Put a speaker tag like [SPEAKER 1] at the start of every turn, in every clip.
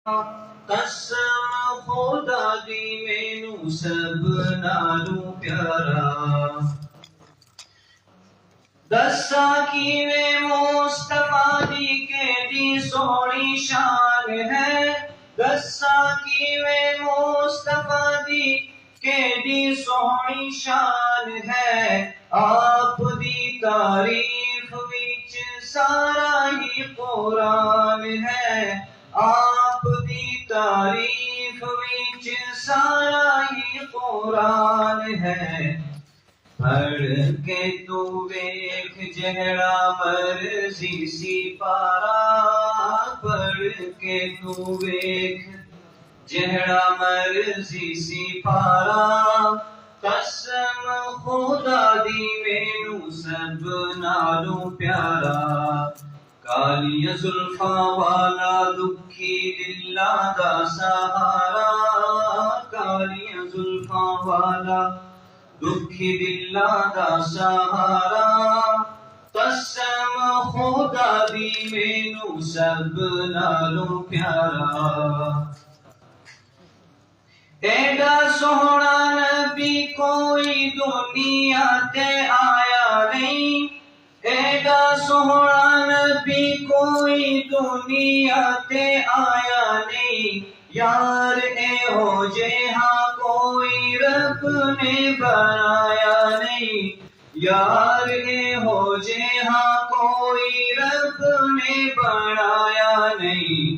[SPEAKER 1] कसम खुदा दी मैनू सब नालू प्यारा। दसा किवें मुस्तफा दी केडी सोहनी शान है। दसा किवें मुस्तफा दी केडी सोहनी शान है। आप दी तारीफ विच सारा ही कुरान है। आप दी तारीफ विच सारा ही कुरान है। पढ़ के तू वेख जहड़ा मर्जी सी पारा। पढ़ के तू वेख जहड़ा मर्जी सी पारा। कसम खुदा दी मैनू सब नालों प्यारा। कालिया जुल्फा वाला दुखी दिला दा सहारा। कालिया जुल्फा वाला दुखी दिला दा सहारा। कसम खुदा दी मैनू सब नालों प्यारा। एडा सोहना नबी कोई दुनिया ते आया नहीं। एडा सोहना नबी कोई दुनिया ते आया नहीं। यार एहो जेहा कोई रब ने बनाया नहीं। यार एहो जेहा कोई रब ने बनाया नहीं।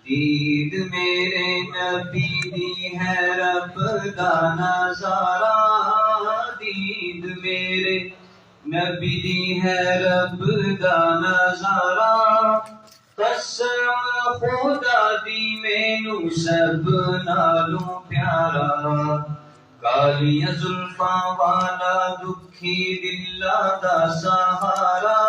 [SPEAKER 1] दीद मेरे नबी दी है रब दा नजारा। दीद मेरे नबी दी है रब दा नजारा। कसम खुदा दी मैनू सब नालों प्यारा। कालिया जुल्फा वाला दुखी दिला दा सहारा।